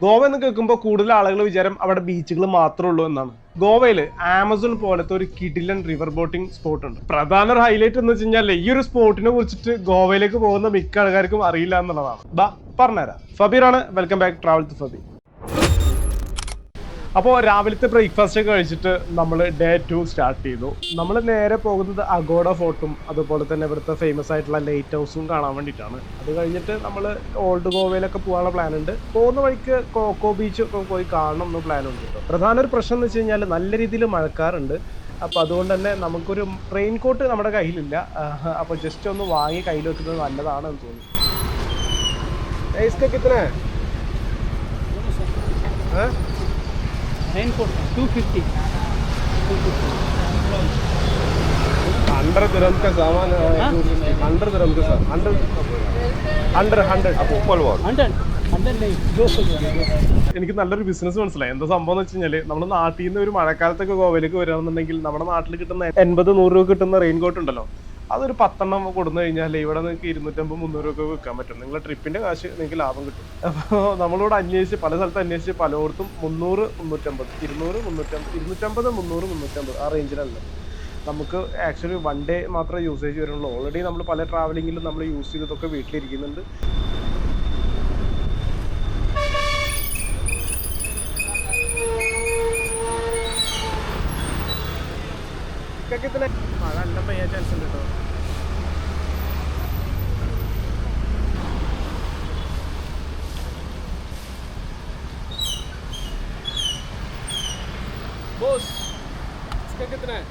ഗോവ എന്ന് കേൾക്കുമ്പോൾ കൂടുതൽ ആളുകൾ വിചാരം അവിടെ ബീച്ചുകൾ മാത്രമേ ഉള്ളൂ എന്നാണ്. ഗോവയിൽ ആമസോൺ പോലത്തെ ഒരു കിടിലൻ റിവർ ബോട്ടിംഗ് സ്പോട്ട് ഉണ്ട്. പ്രധാന ഒരു ഹൈലൈറ്റ് എന്ന് വെച്ച് കഴിഞ്ഞാൽ ഈ ഒരു സ്പോട്ടിനെ കുറിച്ചിട്ട് ഗോവയിലേക്ക് പോകുന്ന മിക്ക ആൾക്കാർക്കും അറിയില്ല എന്നുള്ളതാണ്. പറഞ്ഞുതരാം. ഫബീറാണ്. Welcome back travel to Fabir. അപ്പോൾ രാവിലത്തെ ബ്രേക്ക്ഫാസ്റ്റ് ഒക്കെ കഴിച്ചിട്ട് നമ്മൾ ഡേ 2 സ്റ്റാർട്ട് ചെയ്തു. നമ്മൾ നേരെ പോകുന്നത് അഗോഡ ഫോർട്ടും അതുപോലെ തന്നെ ഇവിടുത്തെ ഫേമസ് ആയിട്ടുള്ള ലൈറ്റ് ഹൗസും കാണാൻ വേണ്ടിയിട്ടാണ്. അത് കഴിഞ്ഞിട്ട് നമ്മൾ ഓൾഡ് ഗോവയിലൊക്കെ പോകാനുള്ള പ്ലാൻ ഉണ്ട്. പോകുന്ന വഴിക്ക് കോക്കോ ബീച്ച് ഒക്കെ പോയി കാണണം എന്ന് പ്ലാൻ ഉണ്ട് കേട്ടോ. പ്രധാന ഒരു പ്രശ്നം എന്ന് വെച്ച് കഴിഞ്ഞാൽ നല്ല രീതിയിൽ മഴക്കാറുണ്ട്. അപ്പോൾ അതുകൊണ്ട് തന്നെ നമുക്കൊരു റെയിൻ കോട്ട് നമ്മുടെ കയ്യിലില്ല. അപ്പോൾ ജസ്റ്റ് ഒന്ന് വാങ്ങി കയ്യിൽ വെക്കുന്നത് നല്ലതാണെന്ന് തോന്നുന്നു. Raincoat 250. 100 dirham का सामान है. 100 dirham का सामान. 100 Apple wall. 100 नहीं 200. എനിക്ക് നല്ലൊരു ബിസിനസ് മനസ്സിലായി. എന്താ സംഭവം എന്ന് വെച്ച് കഴിഞ്ഞാൽ നമ്മൾ നാട്ടിൽ നിന്ന് ഒരു മഴക്കാലത്തൊക്കെ ഗോവയിലേക്ക് വരികയാണെന്നുണ്ടെങ്കിൽ നമ്മുടെ നാട്ടിൽ കിട്ടുന്ന 80-100 രൂപ കിട്ടുന്ന റെയിൻ കോട്ട് ഉണ്ടല്ലോ, അതൊരു 10 കൊടുന്നു കഴിഞ്ഞാൽ ഇവിടെ നിങ്ങൾക്ക് 250-300 രൂപ വിൽക്കാൻ പറ്റും. നിങ്ങളുടെ ട്രിപ്പിന്റെ കാശ് നിങ്ങൾക്ക് ലാഭം കിട്ടും. അപ്പോൾ നമ്മളോട് അന്വേഷിച്ച് പല സ്ഥലത്ത് അന്വേഷിച്ച് പലയിടത്തും 300, 350, 200, 350, 250, 300, 350 ആ റേഞ്ചിലല്ല. നമുക്ക് ആക്ച്വലി വൺ ഡേ മാത്രമേ യൂസേജ് വരുന്നുള്ളൂ. ഓൾറെഡി നമ്മൾ പല ട്രാവലിങ്ങിലും നമ്മൾ യൂസ് ചെയ്തതൊക്കെ വീട്ടിലിരിക്കുന്നുണ്ട്. മഴ നല്ല പെയ്യാൻ ചാൻസ് ഉണ്ട് കേട്ടോ. बॉस इसका कितना है?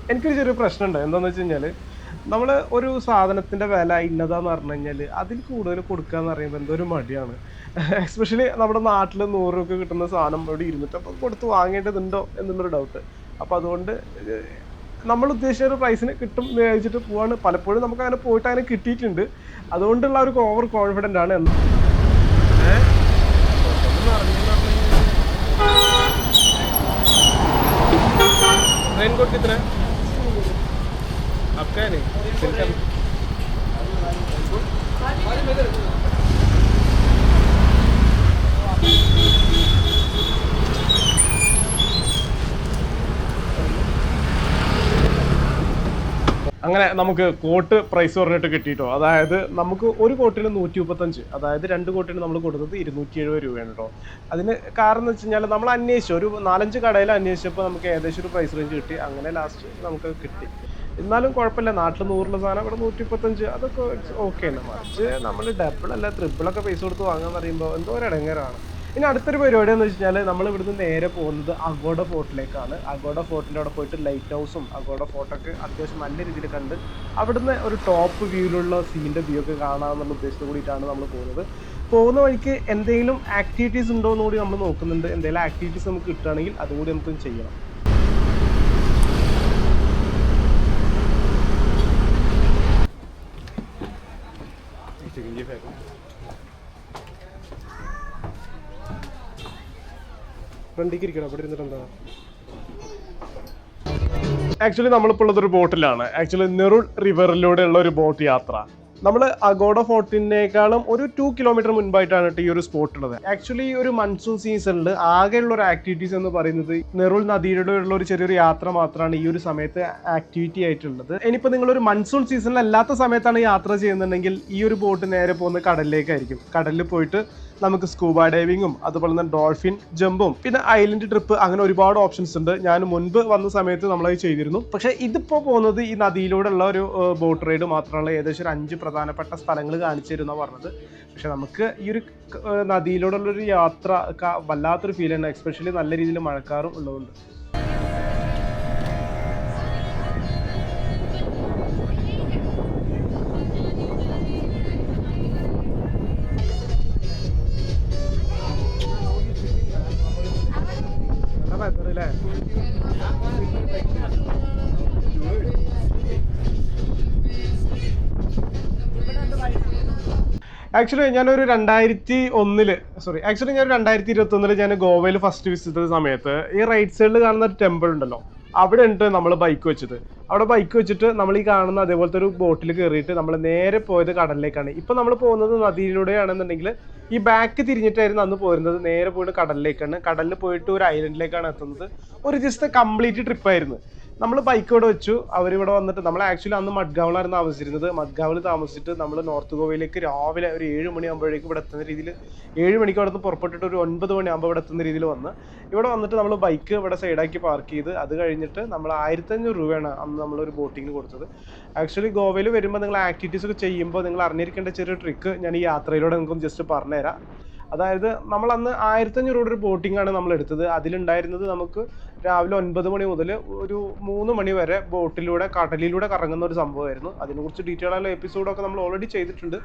എനിക്കൊരു ചെറിയ പ്രശ്നമുണ്ട്. എന്താണെന്ന് വെച്ച് കഴിഞ്ഞാൽ നമ്മൾ ഒരു സാധനത്തിൻ്റെ വില ഇന്നതാന്ന് പറഞ്ഞു കഴിഞ്ഞാൽ അതിൽ കൂടുതൽ കൊടുക്കുക എന്ന് പറയുമ്പോൾ എന്തോ ഒരു മടിയാണ്. എസ്പെഷ്യലി നമ്മുടെ നാട്ടിൽ 100 രൂപ കിട്ടുന്ന സാധനം ഇവിടെ 250 കൊടുത്ത് വാങ്ങേണ്ടതുണ്ടോ എന്നുള്ളൊരു ഡൗട്ട്. അപ്പോൾ അതുകൊണ്ട് നമ്മൾ ഉദ്ദേശിച്ച ഒരു പ്രൈസിന് കിട്ടും എന്ന് വിചാരിച്ചിട്ട് പോവാണ്. പലപ്പോഴും നമുക്ക് അങ്ങനെ പോയിട്ട് അങ്ങനെ കിട്ടിയിട്ടുണ്ട്. അതുകൊണ്ടുള്ള ഒരു ഓവർ കോൺഫിഡൻ്റ് ആണ്. റെയിൻ കോട്ട് കിतना है आपका? नहीं അങ്ങനെ നമുക്ക് കോട്ട് പ്രൈസ് പറഞ്ഞിട്ട് കിട്ടിയിട്ടോ. അതായത് നമുക്ക് ഒരു കോട്ടിന് 135, അതായത് 2 കോട്ടിന് നമ്മൾ കൊടുത്തത് 270 രൂപയാണ് കേട്ടോ. അതിന് കാരണം എന്ന് വെച്ച് കഴിഞ്ഞാൽ നമ്മൾ അന്വേഷിച്ചു, ഒരു 4-5 കടയിൽ അന്വേഷിച്ചപ്പോൾ നമുക്ക് ഏകദേശം ഒരു പ്രൈസ് റേഞ്ച് കിട്ടി. അങ്ങനെ ലാസ്റ്റ് നമുക്ക് കിട്ടി. എന്നാലും കുഴപ്പമില്ല. നാട്ടിൽ 100 സാധനം ഇവിടെ 135, അതൊക്കെ ഓക്കെ ആണ്. മറിച്ച് നമ്മൾ ഡബിളല്ല ട്രിപ്പിളൊക്കെ പൈസ കൊടുത്ത് വാങ്ങാന്ന് പറയുമ്പോൾ എന്തോ ഒരു ഇടങ്ങേറാണ്. ഇനി അടുത്തൊരു പരിപാടി എന്ന് വെച്ച് കഴിഞ്ഞാൽ നമ്മൾ ഇവിടുന്ന് നേരെ പോകുന്നത് അഗോഡ ഫോർട്ടിലേക്കാണ്. അഗോഡ ഫോർട്ടിൻ്റെ അവിടെ പോയിട്ട് ലൈറ്റ് ഹൗസും അഗോഡ ഫോർട്ടൊക്കെ അത്യാവശ്യം നല്ല രീതിയിൽ കണ്ട് അവിടുന്ന് ഒരു ടോപ്പ് വ്യൂയിലുള്ള സീൻ്റെ വ്യൂ ഒക്കെ കാണാമെന്നുള്ള ഉദ്ദേശത്തോട് കൂടിയിട്ടാണ് നമ്മൾ പോകുന്നത്. പോകുന്ന വഴിക്ക് എന്തെങ്കിലും ആക്ടിവിറ്റീസ് ഉണ്ടോ എന്ന് കൂടി നമ്മൾ നോക്കുന്നുണ്ട്. എന്തെങ്കിലും ആക്ടിവിറ്റീസ് നമുക്ക് കിട്ടുകയാണെങ്കിൽ അതും കൂടി നമുക്ക് ചെയ്യണം. ഫ്രണ്ടിലേക്ക് ഇരിക്കണം. അവിടെ ഇരുന്നിട്ട് എന്താ ആക്ച്വലി നമ്മളിപ്പോൾ ഉള്ളതൊരു ബോട്ടിലാണ്. ആക്ച്വലി നെറുൾ റിവറിലൂടെയുള്ള ഒരു ബോട്ട് യാത്ര. നമ്മൾ അഗോഡ ഫോർട്ടിനേക്കാളും ഒരു 2 കിലോമീറ്റർ മുൻപായിട്ടാണ് ഈ ഒരു സ്പോട്ട് ഉള്ളത്. ആക്ച്വലി ഈ ഒരു മൺസൂൺ സീസണിൽ ആകെയുള്ള ഒരു ആക്ടിവിറ്റീസ് എന്ന് പറയുന്നത് നെറുൾ നദിയിലൂടെ ഉള്ള ഒരു ചെറിയൊരു യാത്ര മാത്രമാണ് ഈ ഒരു സമയത്ത് ആക്ടിവിറ്റി ആയിട്ടുള്ളത്. ഇനിയിപ്പോൾ നിങ്ങളൊരു മൺസൂൺ സീസണിൽ അല്ലാത്ത സമയത്താണ് യാത്ര ചെയ്യുന്നുണ്ടെങ്കിൽ ഈ ഒരു ബോട്ട് നേരെ പോകുന്നത് കടലിലേക്കായിരിക്കും. കടലിൽ പോയിട്ട് നമുക്ക് സ്കൂബ ഡൈവിങ്ങും അതുപോലെ തന്നെ ഡോൾഫിൻ ജമ്പും പിന്നെ ഐലൻഡ് ട്രിപ്പ്, അങ്ങനെ ഒരുപാട് ഓപ്ഷൻസ് ഉണ്ട്. ഞാൻ മുൻപ് വന്ന സമയത്ത് നമ്മളത് ചെയ്തിരുന്നു. പക്ഷേ ഇതിപ്പോൾ പോകുന്നത് ഈ നദിയിലൂടെയുള്ള ഒരു ബോട്ട് റൈഡ് മാത്രമല്ല. ഏകദേശം ഒരു 5 പ്രധാനപ്പെട്ട സ്ഥലങ്ങൾ കാണിച്ചു തരുമെന്നാണ് പറഞ്ഞത്. പക്ഷെ നമുക്ക് ഈ ഒരു നദിയിലൂടെയുള്ളൊരു യാത്ര വല്ലാത്തൊരു ഫീൽ ആണ്, എസ്പെഷ്യലി നല്ല രീതിയിൽ മഴക്കാറും ഉള്ളതുകൊണ്ട്. ആക്ച്വലി ഞാനൊരു 2021 ഞാൻ ഗോവയിൽ ഫസ്റ്റ് വിസിറ്റ് ചെയ്ത സമയത്ത് ഈ റൈറ്റ് സൈഡിൽ കാണുന്ന ഒരു ടെമ്പിൾ ഉണ്ടല്ലോ, അവിടെ ഉണ്ട് നമ്മൾ ബൈക്ക് വെച്ചത്. അവിടെ ബൈക്ക് വെച്ചിട്ട് നമ്മൾ ഈ കാണുന്ന അതേപോലത്തെ ഒരു ബോട്ടിൽ കയറിയിട്ട് നമ്മൾ നേരെ പോയത് കടലിലേക്കാണ്. ഇപ്പം നമ്മൾ പോകുന്നത് നദിയിലൂടെയാണെന്നുണ്ടെങ്കിൽ ഈ ബാക്ക് തിരിഞ്ഞിട്ടായിരുന്നു അന്ന് പോരുന്നത്. നേരെ പോയിട്ട് കടലിലേക്കാണ്. കടലിൽ പോയിട്ട് ഒരു ഐലൻഡിലേക്കാണ് എത്തുന്നത്. ഒരു ജസ്റ്റ് കംപ്ലീറ്റ് ട്രിപ്പായിരുന്നു. നമ്മൾ ബൈക്ക് ഇവിടെ വെച്ചു. അവരിവിടെ വന്നിട്ട് നമ്മൾ ആക്ച്വലി അന്ന് മഡ്ഗാവിലായിരുന്നു താമസിച്ചിരുന്നത്. മഡ്ഗാവിൽ താമസിച്ചിട്ട് നമ്മൾ നോർത്ത് ഗോവയിലേക്ക് രാവിലെ ഒരു 7 മണിയാകുമ്പോഴേക്കും ഇവിടെ എത്തുന്ന രീതിയിൽ 7 മണിക്ക് അവിടെ നിന്ന് പുറപ്പെട്ടിട്ട് ഒരു 9 മണിയാകുമ്പോൾ ഇവിടെ എത്തുന്ന രീതിയിൽ വന്ന് ഇവിടെ വന്നിട്ട് നമ്മൾ ബൈക്ക് ഇവിടെ സൈഡാക്കി പാർക്ക് ചെയ്ത് അത് കഴിഞ്ഞിട്ട് നമ്മൾ 1500 രൂപയാണ് അന്ന് നമ്മളൊരു ബോട്ടിങ്ങിന് കൊടുത്തത്. ആക്ച്വലി ഗോവയിൽ വരുമ്പോൾ നിങ്ങൾ ആക്ടിവിറ്റീസ് ഒക്കെ ചെയ്യുമ്പോൾ നിങ്ങൾ അറിഞ്ഞിരിക്കേണ്ട ചെറിയ ട്രിക്ക് ഞാൻ ഈ യാത്രയിലൂടെ നിങ്ങൾക്കൊന്ന് ജസ്റ്റ് പറഞ്ഞുതരാം. അതായത് നമ്മൾ അന്ന് 1500 രൂപയുടെ ഒരു ബോട്ടിംഗ് ആണ് നമ്മൾ എടുത്തത്. അതിലുണ്ടായിരുന്നത് നമുക്ക് രാവിലെ 9 മണി മുതൽ ഒരു 3 മണി വരെ ബോട്ടിലൂടെ കടലിലൂടെ കറങ്ങുന്ന ഒരു സംഭവമായിരുന്നു. അതിനെക്കുറിച്ച് ഡീറ്റെയിൽ ആയുള്ള എപ്പിസോഡൊക്കെ നമ്മൾ ഓൾറെഡി ചെയ്തിട്ടുണ്ട്.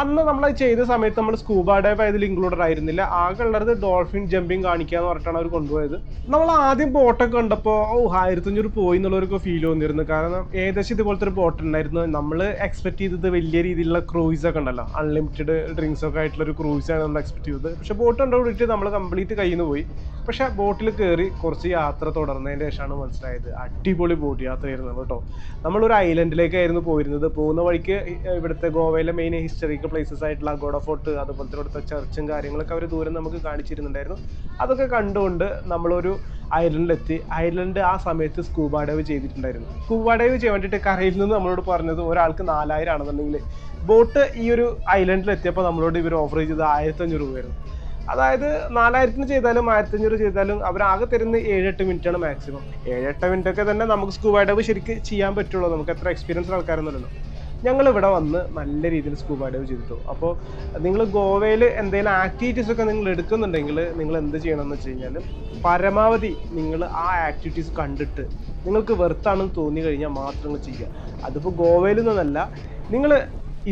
അന്ന് നമ്മൾ ചെയ്ത സമയത്ത് നമ്മൾ സ്കൂബ ഡൈവ് അതിൽ ഇൻക്ലൂഡഡ് ആയിരുന്നില്ല. ആകെ ഉള്ളത് ഡോൾഫിൻ ജമ്പിങ് കാണിക്കാന്ന് പറഞ്ഞിട്ടാണ് അവർ കൊണ്ടുപോയത്. നമ്മൾ ആദ്യം ബോട്ടൊക്കെ കണ്ടപ്പോൾ 1500 പോയി എന്നുള്ളവർക്ക് ഫീൽ തോന്നിയിരുന്നു. കാരണം ഏകദേശം ഇതുപോലത്തെ ഒരു ബോട്ട് ഉണ്ടായിരുന്നു. നമ്മൾ എക്സ്പെക്ട് ചെയ്തത് വലിയ രീതിയിലുള്ള ക്രൂയിസ് ഒക്കെ ഉണ്ടല്ലോ, അൺലിമിറ്റഡ് ഡ്രിങ്ക്സ് ഒക്കെ ആയിട്ടുള്ള ഒരു ക്രൂയിസാണ് നമ്മൾ എക്സ്പെക്ട് ചെയ്തത്. പക്ഷേ ബോട്ട് കണ്ടുപിടിച്ചിട്ട് നമ്മൾ കംപ്ലീറ്റ് കയ്യിൽ നിന്ന് പോയി. പക്ഷേ ബോട്ടിൽ കയറി കുറച്ച് യാത്ര തുടർന്നതിൻ്റെ ശേഷമാണ് മനസ്സിലായത് അടിപൊളി ബോട്ട് യാത്രയായിരുന്നു കേട്ടോ. നമ്മളൊരു ഐലൻഡിലേക്കായിരുന്നു പോയിരുന്നത്. പോകുന്ന വഴിക്ക് ഇവിടുത്തെ ഗോവയിലെ മെയിൻ ഹിസ്റ്ററിക്കൽ പ്ലേസസ് ആയിട്ടുള്ള അഗോഡ ഫോർട്ട് അതുപോലത്തെ ഇവിടുത്തെ ചർച്ചും കാര്യങ്ങളൊക്കെ അവർ ദൂരം നമുക്ക് കാണിച്ചിരുന്നുണ്ടായിരുന്നു. അതൊക്കെ കണ്ടുകൊണ്ട് നമ്മളൊരു ഐലൻഡിലെത്തി. ഐലൻഡ് ആ സമയത്ത് സ്കൂബ ഡൈവ് ചെയ്തിട്ടുണ്ടായിരുന്നു. സ്കൂബ ഡൈവ് ചെയ്യാൻ വേണ്ടിയിട്ട് കരയിൽ നിന്ന് നമ്മളോട് പറഞ്ഞത് ഒരാൾക്ക് 4000 ആണെന്നുണ്ടെങ്കിൽ ബോട്ട് ഈ ഒരു ഐലൻഡിൽ എത്തിയപ്പോൾ നമ്മളോട് ഇവർ ഓഫർ ചെയ്തത് 1500 രൂപയായിരുന്നു. അതായത് 4000 ചെയ്താലും 1500 ചെയ്താലും അവരാകെ തരുന്ന 7-8 മിനിറ്റാണ് മാക്സിമം. 7-8 മിനിറ്റ് ഒക്കെ തന്നെ നമുക്ക് സ്കൂബ ഡൈവ് ശരിക്കും ചെയ്യാൻ പറ്റുള്ളൂ. നമുക്ക് എത്ര എക്സ്പീരിയൻസ് ആൾക്കാരൊന്നുമല്ലോ. ഞങ്ങൾ ഇവിടെ വന്ന് നല്ല രീതിയിൽ സ്കൂബ ഡൈവ് ചെയ്തിട്ടു. അപ്പോൾ നിങ്ങൾ ഗോവയിൽ എന്തെങ്കിലും ആക്ടിവിറ്റീസ് ഒക്കെ നിങ്ങൾ എടുക്കുന്നുണ്ടെങ്കിൽ നിങ്ങൾ എന്ത് ചെയ്യണമെന്ന് വെച്ച് കഴിഞ്ഞാൽ പരമാവധി നിങ്ങൾ ആ ആക്ടിവിറ്റീസ് കണ്ടിട്ട് നിങ്ങൾക്ക് വെർത്താണെന്ന് തോന്നി കഴിഞ്ഞാൽ മാത്രം നിങ്ങൾ ചെയ്യുക. അതിപ്പോൾ ഗോവയിൽ നിന്നല്ല, നിങ്ങൾ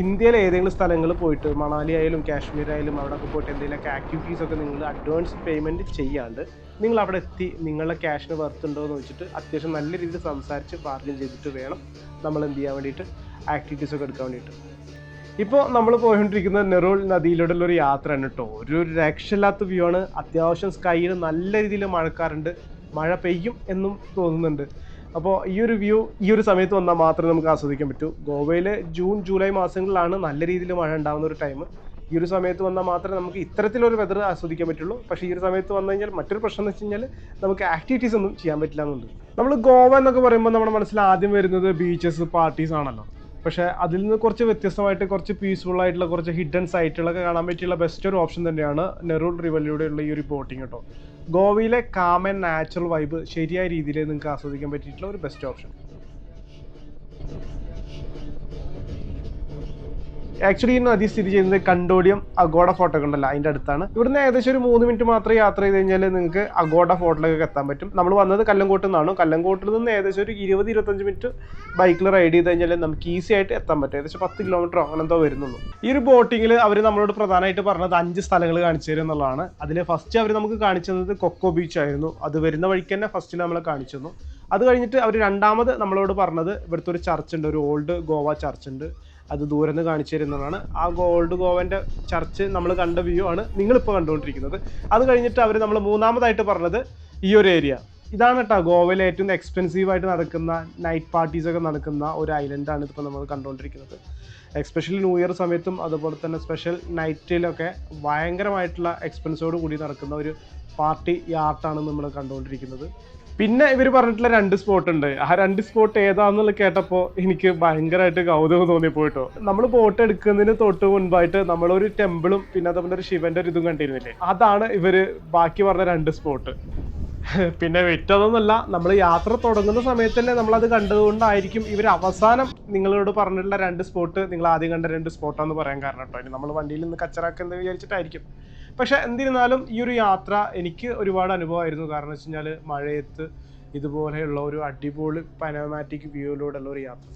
ഇന്ത്യയിലെ ഏതെങ്കിലും സ്ഥലങ്ങൾ പോയിട്ട് മണാലി ആയാലും കാശ്മീർ ആയാലും അവിടെയൊക്കെ പോയിട്ട് എന്തെങ്കിലുമൊക്കെ ആക്ടിവിറ്റീസ് ഒക്കെ നിങ്ങൾ അഡ്വാൻസ് പേയ്മെൻറ്റ് ചെയ്യാണ്ട് നിങ്ങൾ അവിടെ എത്തി നിങ്ങളുടെ ക്യാഷിന് വർത്തുണ്ടോ എന്ന് വെച്ചിട്ട് അത്യാവശ്യം നല്ല രീതിയിൽ സംസാരിച്ച് ബാർഗിൻ ചെയ്തിട്ട് വേണം നമ്മൾ എന്ത് ചെയ്യാൻ വേണ്ടിയിട്ട് ആക്ടിവിറ്റീസ് ഒക്കെ എടുക്കാൻ വേണ്ടിയിട്ട്. ഇപ്പോൾ നമ്മൾ പോയിക്കൊണ്ടിരിക്കുന്നത് നെറൂൾ നദിയിലൂടെയുള്ള ഒരു യാത്രയാണ് കേട്ടോ. ഒരു രക്ഷയില്ലാത്ത വ്യൂ ആണ്. അത്യാവശ്യം സ്കൈയിൽ നല്ല രീതിയിൽ മഴക്കാറുണ്ട്. മഴ പെയ്യും എന്നും തോന്നുന്നുണ്ട്. അപ്പോൾ ഈ ഒരു വ്യൂ ഈ ഒരു സമയത്ത് വന്നാൽ മാത്രമേ നമുക്ക് ആസ്വദിക്കാൻ പറ്റൂ. ഗോവയിൽ ജൂൺ ജൂലൈ മാസങ്ങളിലാണ് നല്ല രീതിയിൽ മഴ ഉണ്ടാകുന്ന ഒരു ടൈം. ഈ ഒരു സമയത്ത് വന്നാൽ മാത്രമേ നമുക്ക് ഇത്തരത്തിലൊരു വെതർ ആസ്വദിക്കാൻ പറ്റുള്ളൂ. പക്ഷേ ഈ ഒരു സമയത്ത് വന്നു കഴിഞ്ഞാൽ മറ്റൊരു പ്രശ്നം എന്ന് വെച്ച് കഴിഞ്ഞാൽ നമുക്ക് ആക്ടിവിറ്റീസ് ഒന്നും ചെയ്യാൻ പറ്റില്ല എന്നുണ്ട്. നമ്മൾ ഗോവ എന്നൊക്കെ പറയുമ്പോൾ നമ്മുടെ മനസ്സിൽ ആദ്യം വരുന്നത് ബീച്ചസ് പാർട്ടീസ് ആണല്ലോ. പക്ഷേ അതിൽ നിന്ന് കുറച്ച് വ്യത്യസ്തമായിട്ട് കുറച്ച് പീസ്ഫുൾ ആയിട്ടുള്ള കുറച്ച് ഹിഡൻ സൈറ്റുകളൊക്കെ കാണാൻ പറ്റിയുള്ള ബെസ്റ്റ് ഒരു ഓപ്ഷൻ തന്നെയാണ് നെറൂൾ റിവറിലൂടെയുള്ള ഈ ഒരു ബോട്ടിങ് കേട്ടോ. ഗോവയിലെ കാം ആൻഡ് നാച്ചുറൽ വൈബ് ശരിയായ രീതിയിൽ നിങ്ങൾക്ക് ആസ്വദിക്കാൻ പറ്റിയിട്ടുള്ള ഒരു ബെസ്റ്റ് ഓപ്ഷൻ. ആക്ച്വലി ഈ നദി സ്ഥിതി ചെയ്യുന്നത് കണ്ടോഡിയം അഗോഡ ഫോർട്ട് ഒക്കെ ഉണ്ടല്ലോ അതിൻ്റെ അടുത്താണ്. ഇവിടുന്ന് ഏകദേശം ഒരു 3 മിനിറ്റ് മാത്രമേ യാത്ര ചെയ്ത് കഴിഞ്ഞാൽ നിങ്ങൾക്ക് അഗോഡ ഫോർട്ടിലേക്ക് എത്താൻ പറ്റും. നമ്മൾ വന്നത് കല്ലങ്കോട്ടിൽ നിന്നാണ്. കല്ലങ്കോട്ടിൽ നിന്ന് ഏകദേശം ഒരു 20-25 മിനിറ്റ് ബൈക്കിൽ റൈഡ് ചെയ്ത് കഴിഞ്ഞാൽ നമുക്ക് ഈസി ആയിട്ട് എത്താൻ പറ്റും. ഏകദേശം 10 കിലോമീറ്ററോ അങ്ങനെ എന്തോ വരുന്നുള്ളൂ. ഈ ഒരു ബോട്ടിങ്ങിൽ അവർ നമ്മളോട് പ്രധാനമായിട്ട് പറഞ്ഞത് 5 സ്ഥലങ്ങൾ കാണിച്ചു തരും എന്നുള്ളതാണ്. അതിൽ ഫസ്റ്റ് അവർ നമുക്ക് കാണിച്ചു തന്നത് കൊക്കോ ബീച്ച് ആയിരുന്നു. അത് വരുന്ന വഴിക്ക് തന്നെ ഫസ്റ്റ് നമ്മളെ കാണിച്ചു തന്നു. അത് കഴിഞ്ഞിട്ട് അവർ രണ്ടാമത് നമ്മളോട് പറഞ്ഞത് ഇവിടുത്തെ ഒരു ചർച്ച് ഉണ്ട്, ഒരു ഓൾഡ് ഗോവ ചർച്ച് ഉണ്ട്, അത് ദൂരെ നിന്ന് കാണിച്ചു തരുന്നതാണ്. ആ ഓൾഡ് ഗോവൻ്റെ ചർച്ച് നമ്മൾ കണ്ട വ്യൂ ആണ് നിങ്ങളിപ്പോൾ കണ്ടുകൊണ്ടിരിക്കുന്നത്. അത് കഴിഞ്ഞിട്ട് അവർ നമ്മൾ മൂന്നാമതായിട്ട് പറഞ്ഞത് ഈ ഒരു ഏരിയ ഇതാണ് കേട്ടോ. ഗോവയിലെ ഏറ്റവും എക്സ്പെൻസീവായിട്ട് നടക്കുന്ന നൈറ്റ് പാർട്ടീസൊക്കെ നടക്കുന്ന ഒരു ഐലൻഡാണ് ഇതിപ്പോൾ നമ്മൾ കണ്ടുകൊണ്ടിരിക്കുന്നത്. എസ്പെഷ്യലി ന്യൂ ഇയർ സമയത്തും അതുപോലെ തന്നെ സ്പെഷ്യൽ നൈറ്റിലൊക്കെ ഭയങ്കരമായിട്ടുള്ള എക്സ്പെൻസോട് കൂടി നടക്കുന്ന ഒരു പാർട്ടി യാർട്ടാണ് നമ്മൾ കണ്ടുകൊണ്ടിരിക്കുന്നത്. പിന്നെ ഇവർ പറഞ്ഞിട്ടുള്ള 2 സ്പോട്ട് ഉണ്ട്. ആ 2 സ്പോട്ട് ഏതാണെന്നുള്ളത് കേട്ടപ്പോൾ എനിക്ക് ഭയങ്കരമായിട്ട് കൗതുകം തോന്നിപ്പോയിട്ടോ. നമ്മൾ ബോട്ട് എടുക്കുന്നതിന് തൊട്ട് മുൻപായിട്ട് നമ്മളൊരു ടെമ്പിളും പിന്നെ അതുപോലെ ഒരു ശിവന്റെ ഒരു ഇതും കണ്ടിരുന്നില്ലേ, അതാണ് ഇവർ ബാക്കി പറഞ്ഞ 2 സ്പോട്ട്. പിന്നെ വിറ്റതൊന്നുമല്ല, നമ്മൾ യാത്ര തുടങ്ങുന്ന സമയത്ത് തന്നെ നമ്മളത് കണ്ടതുകൊണ്ടായിരിക്കും ഇവർ അവസാനം നിങ്ങളോട് പറഞ്ഞിട്ടുള്ള 2 സ്പോട്ട് നിങ്ങൾ ആദ്യം കണ്ട 2 സ്പോട്ടാന്ന് പറയാൻ കാരണം കേട്ടോ. ഇനി നമ്മൾ വണ്ടിയിൽ നിന്ന് കച്ചറാക്കെന്ന് വിചാരിച്ചിട്ടായിരിക്കും. പക്ഷെ എന്നിരുന്നാലും ഈ ഒരു യാത്ര എനിക്ക് ഒരുപാട് അനുഭവമായിരുന്നു. കാരണം വെച്ച് കഴിഞ്ഞാൽ മഴയത്ത് ഇതുപോലെയുള്ള ഒരു അടിപൊളി പനോമാറ്റിക് വ്യൂയിലൂടെയുള്ള ഒരു യാത്ര.